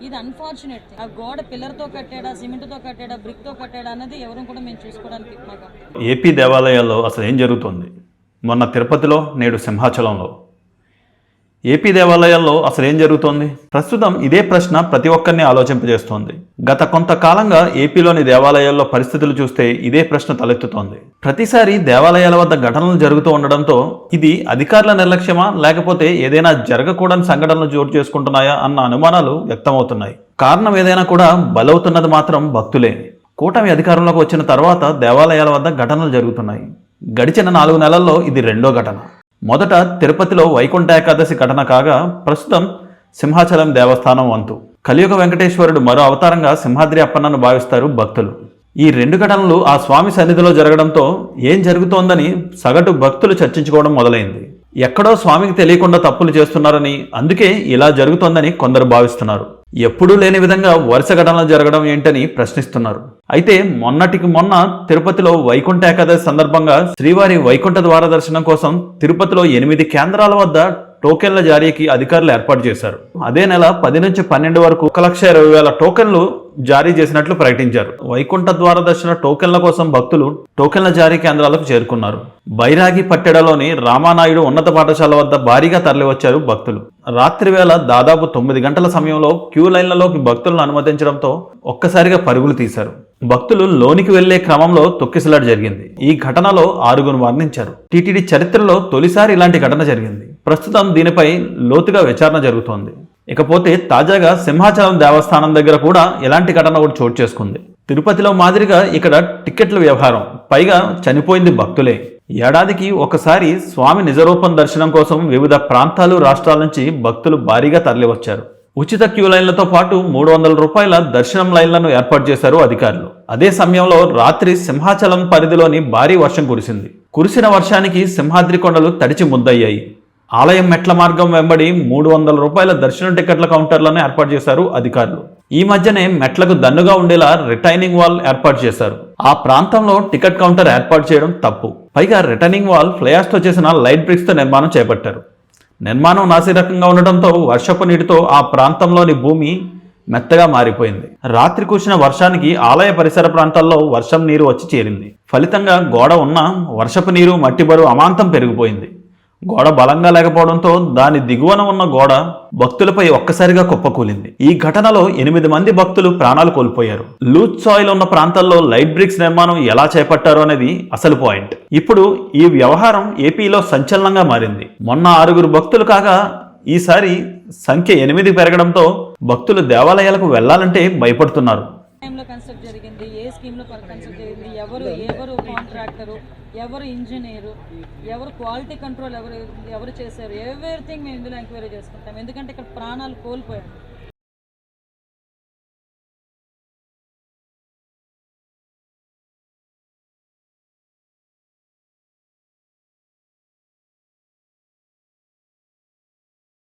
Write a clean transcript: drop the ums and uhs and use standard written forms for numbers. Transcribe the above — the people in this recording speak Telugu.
ఇది అన్ఫార్చునేట్ థింగ్. ఆ గోడ పిల్లర్తో కట్టాడా, సిమెంట్తో కట్టాడా, బ్రిక్తో కట్టాడా అన్నది ఎవరు కూడా మేము చూసుకోవడానికి మాకు. ఏపీ దేవాలయాల్లో అసలు ఏం జరుగుతుంది? మొన్న తిరుపతిలో, నేడు సింహాచలంలో. ఏపీ దేవాలయాల్లో అసలు ఏం జరుగుతోంది? ప్రస్తుతం ఇదే ప్రశ్న ప్రతి ఒక్కరిని ఆలోచింపజేస్తోంది. గత కొంతకాలంగా ఏపీలోని దేవాలయాల్లో పరిస్థితులు చూస్తే ఇదే ప్రశ్న తలెత్తుతోంది. ప్రతిసారి దేవాలయాల వద్ద ఘటనలు జరుగుతూ ఉండడంతో ఇది అధికారుల నిర్లక్ష్యమా, లేకపోతే ఏదైనా జరగకూడని సంఘటనలు చోటు చేసుకుంటున్నాయా అన్న అనుమానాలు వ్యక్తమవుతున్నాయి. కారణం ఏదైనా కూడా బలవుతున్నది మాత్రం భక్తులే. కూటమి అధికారంలోకి వచ్చిన తర్వాత దేవాలయాల వద్ద ఘటనలు జరుగుతున్నాయి. గడిచిన 4 నెలల్లో ఇది రెండో ఘటన. మొదట తిరుపతిలో వైకుంఠ ఏకాదశి ఘటన కాగా, ప్రస్తుతం సింహాచలం దేవస్థానం వంతు. కలియుగ వెంకటేశ్వరుడు మరో అవతారంగా సింహాద్రి అప్పన్నను భావిస్తారు భక్తులు. ఈ 2 ఘటనలు ఆ స్వామి సన్నిధిలో జరగడంతో ఏం జరుగుతోందని సగటు భక్తులు చర్చించుకోవడం మొదలైంది. ఎక్కడో స్వామికి తెలియకుండా తప్పులు చేస్తున్నారని, అందుకే ఇలా జరుగుతోందని కొందరు భావిస్తున్నారు. ఎప్పుడూ లేని విధంగా వరుస ఘటనలు జరగడం ఏంటని ప్రశ్నిస్తున్నారు. అయితే మొన్నటికి మొన్న తిరుపతిలో వైకుంఠ ఏకాదశి సందర్భంగా శ్రీవారి వైకుంఠ ద్వార దర్శనం కోసం తిరుపతిలో 8 కేంద్రాల వద్ద టోకెన్ల జారీకి అధికారులు ఏర్పాటు చేశారు. అదే నెల 10 నుంచి 12 వరకు 1,20,000 టోకెన్లు జారీ చేసినట్లు ప్రకటించారు. వైకుంఠ ద్వార దర్శన టోకెన్ల కోసం భక్తులు టోకెన్ల జారీ కేంద్రాలకు చేరుకున్నారు. బైరాగి పట్టెడలోని రామానాయుడు ఉన్నత పాఠశాల వద్ద భారీగా తరలివచ్చారు భక్తులు. రాత్రి వేళ దాదాపు 9 గంటల సమయంలో క్యూ లైన్లలోకి భక్తులను అనుమతించడంతో ఒక్కసారిగా పరుగులు తీశారు. భక్తులు లోనికి వెళ్లే క్రమంలో తొక్కిసలాట జరిగింది. ఈ ఘటనలో 6 మరణించారు. టీటీడీ చరిత్రలో తొలిసారి ఇలాంటి ఘటన జరిగింది. ప్రస్తుతం దీనిపై లోతుగా విచారణ జరుగుతోంది. ఇకపోతే తాజాగా సింహాచలం దేవస్థానం దగ్గర కూడా ఇలాంటి ఘటన ఒకటి చోటు చేసుకుంది. తిరుపతిలో మాదిరిగా ఇక్కడ టికెట్ల వ్యవహారం, పైగా చనిపోయింది భక్తులే. ఏడాదికి ఒకసారి స్వామి నిజరూపం దర్శనం కోసం వివిధ ప్రాంతాలు, రాష్ట్రాల నుంచి భక్తులు భారీగా తరలివచ్చారు. ఉచిత క్యూ లైన్లతో పాటు 300 రూపాయల దర్శనం లైన్లను ఏర్పాటు చేశారు అధికారులు. అదే సమయంలో రాత్రి సింహాచలం పరిధిలోని భారీ వర్షం కురిసింది. కురిసిన వర్షానికి సింహాద్రి కొండలు తడిచి ముద్దయ్యాయి. ఆలయం మెట్ల మార్గం వెంబడి 300 రూపాయల దర్శనం టికెట్ల కౌంటర్లను ఏర్పాటు చేశారు అధికారులు. ఈ మధ్యనే మెట్లకు దన్నుగా ఉండేలా రిటైనింగ్ వాల్ ఏర్పాటు చేశారు. ఆ ప్రాంతంలో టికెట్ కౌంటర్ ఏర్పాటు చేయడం తప్పు. పైగా రిటైనింగ్ వాల్ ఫ్లయాస్తో చేసిన లైట్ బ్రిక్స్తో నిర్మాణం చేపట్టారు. నిర్మాణం నాసిరకంగా ఉండటంతో వర్షపు నీటితో ఆ ప్రాంతంలోని భూమి మెత్తగా మారిపోయింది. రాత్రి కురిసిన వర్షానికి ఆలయ పరిసర ప్రాంతాల్లో వర్షం నీరు వచ్చి చేరింది. ఫలితంగా గోడ ఉన్న వర్షపు నీరు, మట్టి బరువు అమాంతం పెరిగిపోయింది. గోడ బలంగా లేకపోవడంతో దాని దిగువన ఉన్న గోడ భక్తులపై ఒక్కసారిగా కుప్పకూలింది. ఈ ఘటనలో 8 మంది భక్తులు ప్రాణాలు కోల్పోయారు. లూజ్ సాయిల్ ఉన్న ప్రాంతాల్లో లైట్ బ్రిక్స్ నిర్మాణం ఎలా చేపట్టారు అనేది అసలు పాయింట్. ఇప్పుడు ఈ వ్యవహారం ఏపీలో సంచలనంగా మారింది. మొన్న 6 భక్తులు కాగా ఈసారి సంఖ్య 8 పెరగడంతో భక్తులు దేవాలయాలకు వెళ్లాలంటే భయపడుతున్నారు. కన్స్ట్రక్ట్ జరిగింది, ఏ స్కీమ్లో కన్స్ట్రక్ట్ జరిగింది, ఎవరు కాంట్రాక్టరు, ఎవరు ఇంజనీరు, ఎవరు క్వాలిటీ కంట్రోల్ ఎవరు చేశారు, ఎవ్రీథింగ్ మేము ఇందులో ఎంక్వైరీ చేసుకుంటాం. ఎందుకంటే ఇక్కడ ప్రాణాలు కోల్పోయాం.